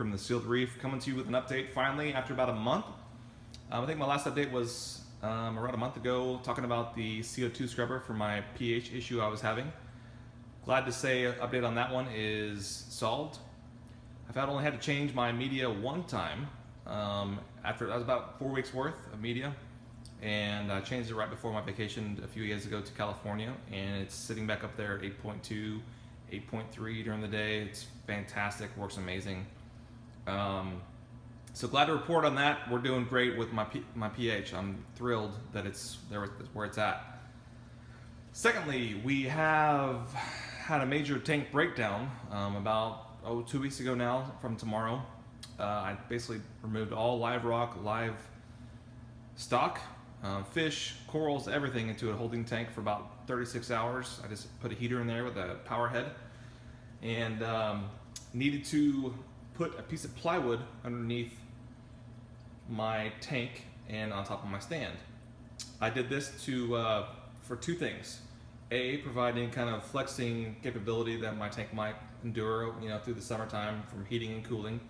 from the Sealed Reef, coming to you with an update finally after about a month. I think my last update was around a month ago, talking about the CO2 scrubber for my pH issue I was having. Glad to say an update on that one is solved. I've only had to change my media one time. After that was about 4 weeks worth of media, and I changed it right before my vacation a few years ago to California, and it's sitting back up there at 8.2, 8.3 during the day. It's fantastic, works amazing. So glad to report on that. We're doing great with my pH. I'm thrilled that it's there where it's at. Secondly, we have had a major tank breakdown about 2 weeks ago now from tomorrow. I basically removed all live rock, live stock, fish, corals, everything into a holding tank for about 36 hours. I just put a heater in there with a power head, and needed to put a piece of plywood underneath my tank and on top of my stand. I did this for two things. A, providing kind of flexing capability that my tank might endure, through the summertime from heating and cooling.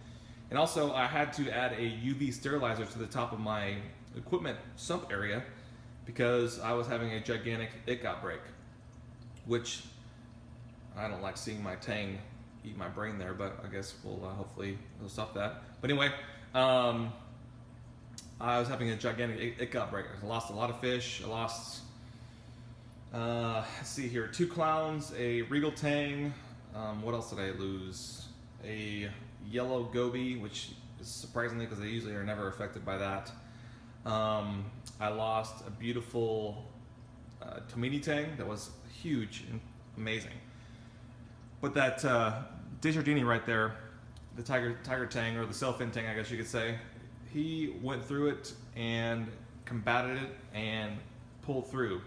And also I had to add a UV sterilizer to the top of my equipment sump area because I was having a gigantic ick outbreak, which I don't like seeing my tang eat my brain there, but I guess hopefully we'll stop that. But anyway, I was having a gigantic ick outbreak. I lost a lot of fish. I lost, let's see here, 2 clowns, a regal tang. What else did I lose? A yellow goby, which is surprisingly because they usually are never affected by that. I lost a beautiful Tomini tang that was huge and amazing. But that Desjardins right there, the tiger tang, or the sailfin tang I guess you could say, he went through it and combated it and pulled through.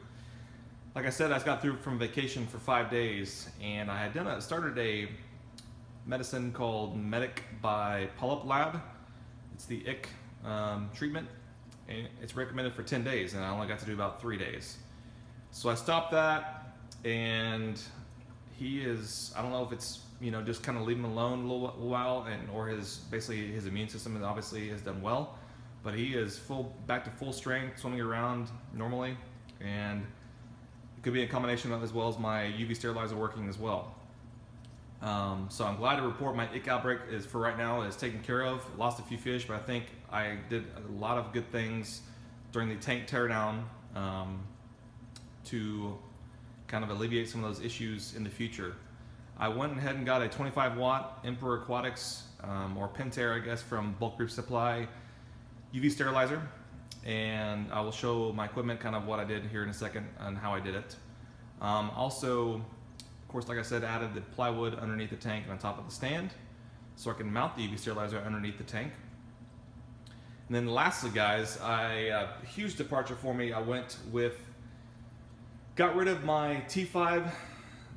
Like I said, I got through from vacation for 5 days, and I had started a medicine called Medic by Polyp Lab. It's the ick treatment, and it's recommended for 10 days, and I only got to do about 3 days. So I stopped that, and he is, I don't know if it's, just kind of leave him alone a little while, or basically his immune system obviously has done well, but he is back to full strength, swimming around normally, and it could be a combination of, as well as my UV sterilizer working as well. So I'm glad to report my ick outbreak for right now is taken care of. Lost a few fish, but I think I did a lot of good things during the tank teardown to kind of alleviate some of those issues in the future. I went ahead and got a 25 watt Emperor Aquatics, or Pentair I guess, from Bulk Reef Supply UV sterilizer, and I will show my equipment, kind of what I did here in a second and how I did it. Also, of course, like I said, added the plywood underneath the tank and on top of the stand so I can mount the UV sterilizer underneath the tank. And then lastly, guys, a huge departure for me. I got rid of my T5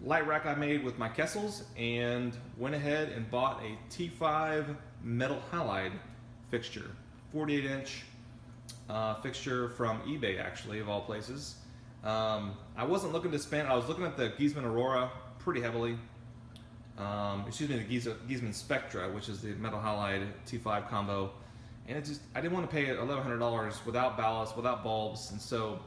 light rack I made with my Kessels and went ahead and bought a T5 metal halide fixture, 48-inch fixture from eBay, actually, of all places. I wasn't looking to spend, I was looking at the Giesman Aurora pretty heavily. The Giesman Spectra, which is the metal halide T5 combo. And I didn't want to pay $1,100 without ballast, without bulbs. And so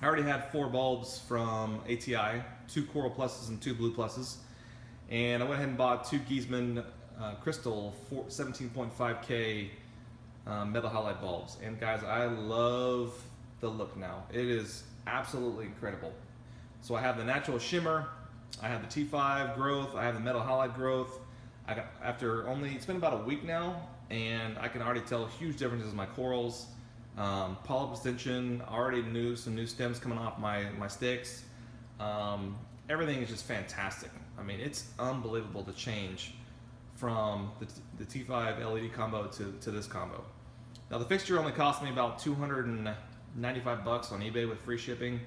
I already had 4 bulbs from ATI, 2 Coral Pluses and 2 Blue Pluses. And I went ahead and bought 2 Giesman Crystal 17.5K metal halide bulbs. And guys, I love the look now. It is absolutely incredible. So I have the natural shimmer, I have the T5 growth, I have the metal halide growth. It's been about a week now, and I can already tell huge differences in my corals. Polyp extension, already some new stems coming off my sticks. Everything is just fantastic. I mean, it's unbelievable the change from the T5 LED combo to this combo. Now the fixture only cost me about $295 on eBay with free shipping,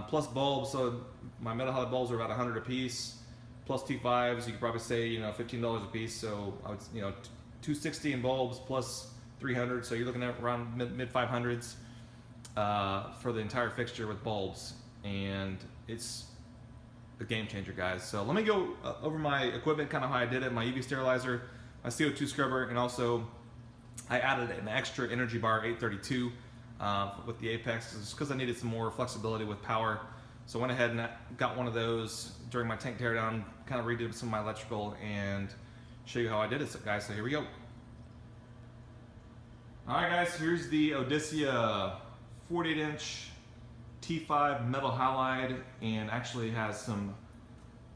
plus bulbs. So my metal halide bulbs are about 100 a piece, plus T5s. You could probably say $15 a piece. So I would, $260 in bulbs plus 300. So you're looking at around mid 500s for the entire fixture with bulbs, and it's a game changer, guys. So let me go over my equipment, kind of how I did it. My UV sterilizer my CO2 scrubber, and also I added an extra energy bar 832 with the Apex just because I needed some more flexibility with power. So I went ahead and got one of those during my tank teardown, kind of redid some of my electrical and show you how I did it, guys. So here we go. All right, guys, here's the Odysseus 48-inch T5 metal halide, and actually has some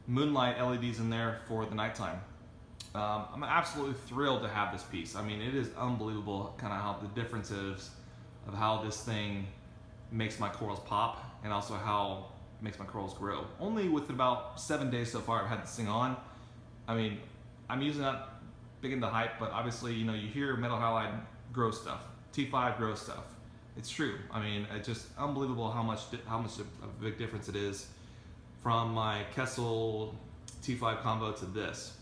moonlight LEDs in there for the nighttime. I'm absolutely thrilled to have this piece. I mean, it is unbelievable kind of how the difference is of how this thing makes my corals pop, and also how it makes my corals grow. Only with about 7 days so far I've had this thing on. I mean, I'm using that big into hype, but obviously, you know, you hear metal halide grow stuff, T5 grows stuff. It's true. I mean, it's just unbelievable how much of a big difference it is from my Kessel T5 combo to this.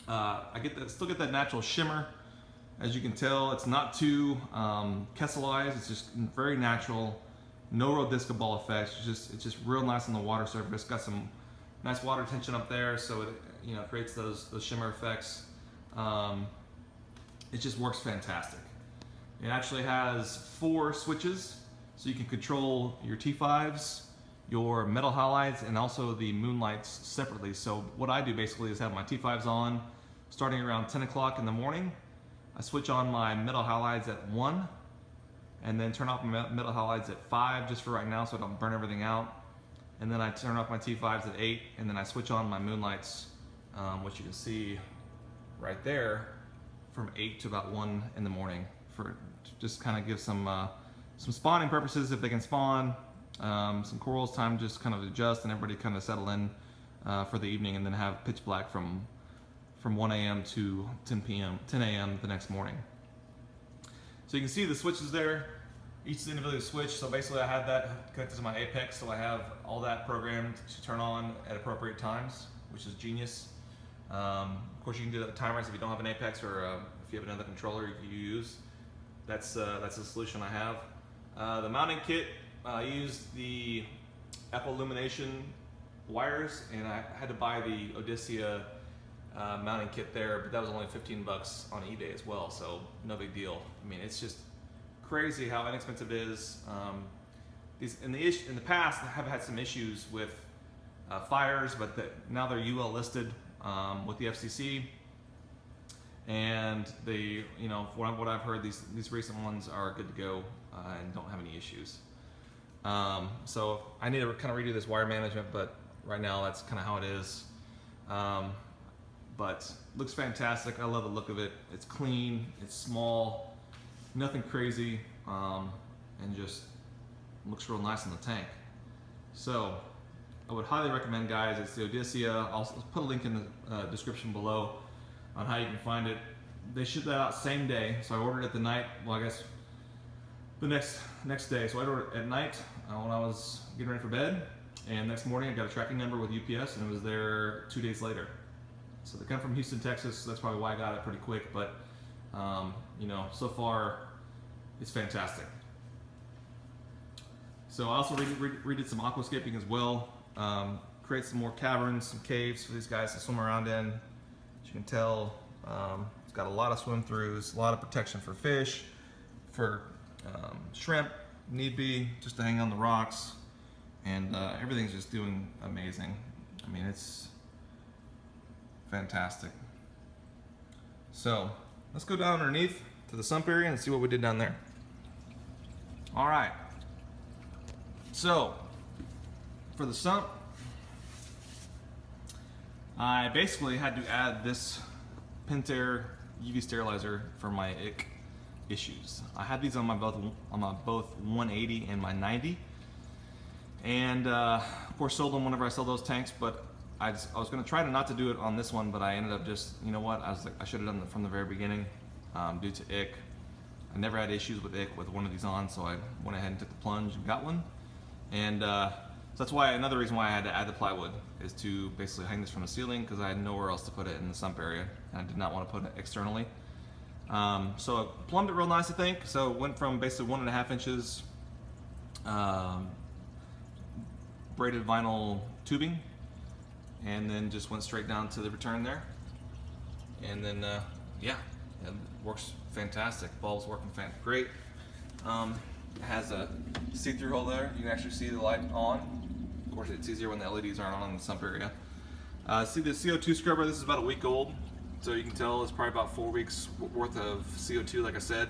I still get that natural shimmer. As you can tell, it's not too Kesselized. It's just very natural. No real disco ball effects. It's just real nice on the water surface. Got some nice water tension up there, so it creates those shimmer effects. It just works fantastic. It actually has 4 switches, so you can control your T5s, your metal halides, and also the moonlights separately. So what I do basically is have my T5s on starting around 10 o'clock in the morning. I switch on my metal halides at 1, and then turn off my metal halides at 5 just for right now so I don't burn everything out. And then I turn off my T5s at 8, and then I switch on my moonlights, which you can see right there, from 8 to about 1 in the morning, for just kind of give some spawning purposes if they can spawn, some corals time just kind of adjust and everybody kind of settle in for the evening, and then have pitch black from 1 a.m. to 10 a.m. the next morning. So you can see the switches there, each individually switch. So basically I have that connected to my Apex, so I have all that programmed to turn on at appropriate times, which is genius. Of course, you can do that with timers if you don't have an Apex, or if you have another controller you use. That's the solution I have. The mounting kit, I used the Apple Illumination wires, and I had to buy the Odysseus mounting kit there, but that was only 15 bucks on eBay as well, so no big deal. I mean, it's just crazy how inexpensive it is. In the past, I have had some issues with fires, but now they're UL listed with the FCC, and they, from what I've heard, these recent ones are good to go and don't have any issues. So I need to kind of redo this wire management, but right now that's kind of how it is. But looks fantastic. I love the look of it. It's clean, it's small, nothing crazy, and just looks real nice in the tank. So I would highly recommend, guys. It's the Odysseus. I'll put a link in the description below on how you can find it. They ship that out same day, so I ordered it the night, well, I guess the next day. So I ordered it at night when I was getting ready for bed, and next morning I got a tracking number with UPS, and it was there 2 days later. So they come from Houston, Texas, so that's probably why I got it pretty quick, but so far it's fantastic. So I also redid some aquascaping as well. Create some more caverns, some caves for these guys to swim around in. As you can tell, it's got a lot of swim throughs, a lot of protection for fish, for shrimp, need be, just to hang on the rocks, and everything's just doing amazing. I mean, it's fantastic. So let's go down underneath to the sump area and see what we did down there. All right. So for the sump, I basically had to add this Pentair UV sterilizer for my ick issues. I had these on my both 180 and my 90, and of course sold them whenever I sold those tanks. But I was going to try not to do it on this one, but I ended up just, I was like, I should have done it from the very beginning due to ick. I never had issues with ick with one of these on, so I went ahead and took the plunge and got one. And so that's why, another reason why I had to add the plywood is to basically hang this from the ceiling, because I had nowhere else to put it in the sump area, and I did not want to put it externally. So I plumbed it real nice, I think. So it went from basically 1.5 inches braided vinyl tubing, and then just went straight down to the return there. And then yeah, it works fantastic. Bulb's working great. It has a see-through hole there. You can actually see the light on. Of course, it's easier when the LEDs aren't on in the sump area. See the CO2 scrubber, this is about a week old. So you can tell it's probably about 4 weeks worth of CO2, like I said.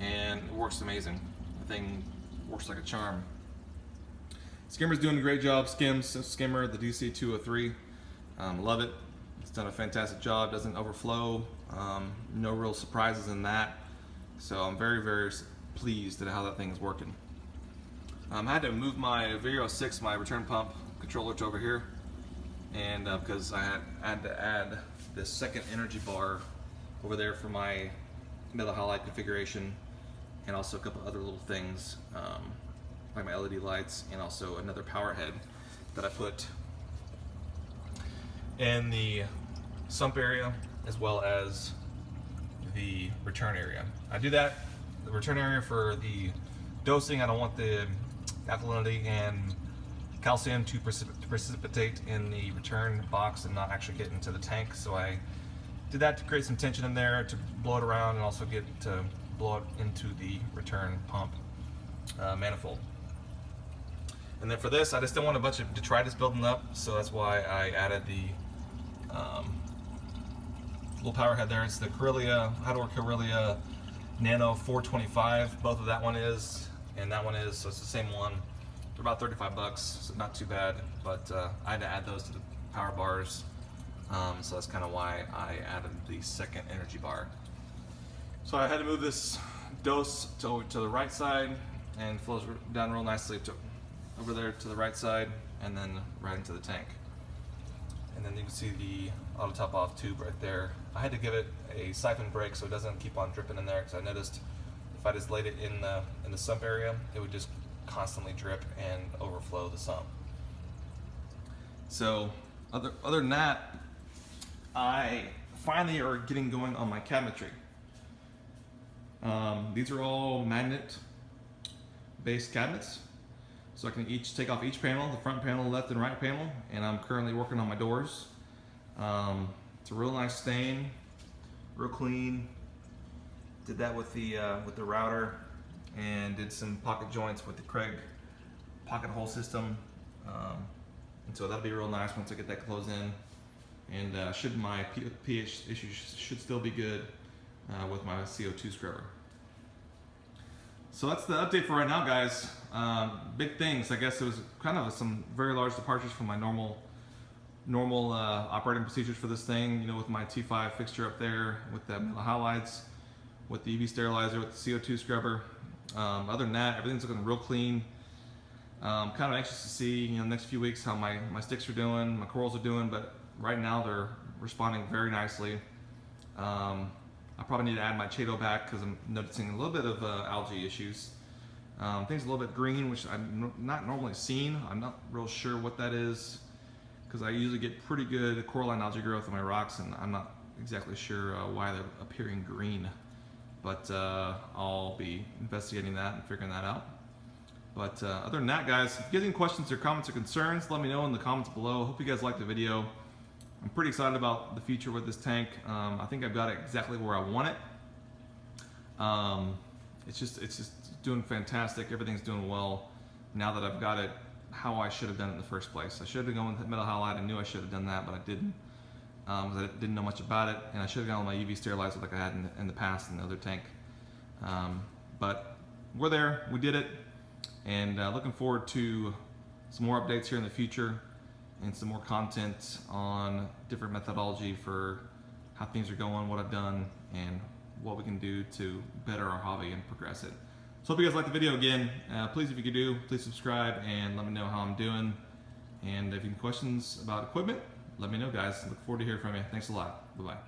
And it works amazing. The thing works like a charm. Skimmer's doing a great job. Skimmer, the DC203. Love it. It's done a fantastic job. Doesn't overflow. No real surprises in that. So I'm very, very pleased at how that thing is working. I had to move my Vero 6, my return pump controller, to over here, and because I had to add this second energy bar over there for my metal halide configuration, and also a couple other little things like my LED lights, and also another power head that I put in the sump area as well as the return area. I do that, the return area, for the dosing. I don't want the alkalinity and calcium to precipitate in the return box and not actually get into the tank. So I did that to create some tension in there, to blow it around, and also get to blow it into the return pump manifold. And then for this, I just didn't want a bunch of detritus building up, so that's why I added the little power head there. It's the Halide Corellia Nano 425. Both of that one is, and that one is, so it's the same one. They're about 35 bucks, so not too bad, but I had to add those to the power bars, so that's kind of why I added the second energy bar. So I had to move this dose to the right side, and flows down real nicely over there to the right side, and then right into the tank. And then you can see the auto top off tube right there. I had to give it a siphon break so it doesn't keep on dripping in there, because I noticed if I just laid it in the sump area, it would just constantly drip and overflow the sump. So other than that, I finally are getting going on my cabinetry. These are all magnet based cabinets, so I can take off each panel, the front panel, left and right panel, and I'm currently working on my doors. It's a real nice stain, real clean. Did that with the router, and did some pocket joints with the Craig pocket hole system, and so that'll be real nice once I get that closed in. And my pH issues should still be good with my CO2 scrubber. So that's the update for right now, guys. Big things. I guess it was kind of some very large departures from my normal operating procedures for this thing. You know, with my T5 fixture up there, with the metal halides, with the UV sterilizer, with the CO2 scrubber. Other than that, everything's looking real clean. Kind of anxious to see, next few weeks how my sticks are doing, my corals are doing, but right now they're responding very nicely. I probably need to add my Chaeto back because I'm noticing a little bit of algae issues. Things a little bit green, which I'm not normally seen. I'm not real sure what that is, because I usually get pretty good coralline algae growth in my rocks, and I'm not exactly sure why they're appearing green. But I'll be investigating that and figuring that out. But other than that, guys, if you have any questions or comments or concerns, let me know in the comments below. Hope you guys liked the video. I'm pretty excited about the future with this tank. I think I've got it exactly where I want it. It's just doing fantastic. Everything's doing well now that I've got it how I should have done it in the first place. I should have gone with metal halide. I knew I should have done that, but I didn't, because I didn't know much about it. And I should have gone with my UV sterilizer like I had in the past in the other tank. But we're there. We did it. And looking forward to some more updates here in the future, and some more content on different methodology for how things are going, what I've done, and what we can do to better our hobby and progress it. So hope you guys liked the video again. Please, if you could do, please subscribe and let me know how I'm doing. And if you have questions about equipment, let me know, guys. Look forward to hearing from you. Thanks a lot. Bye-bye.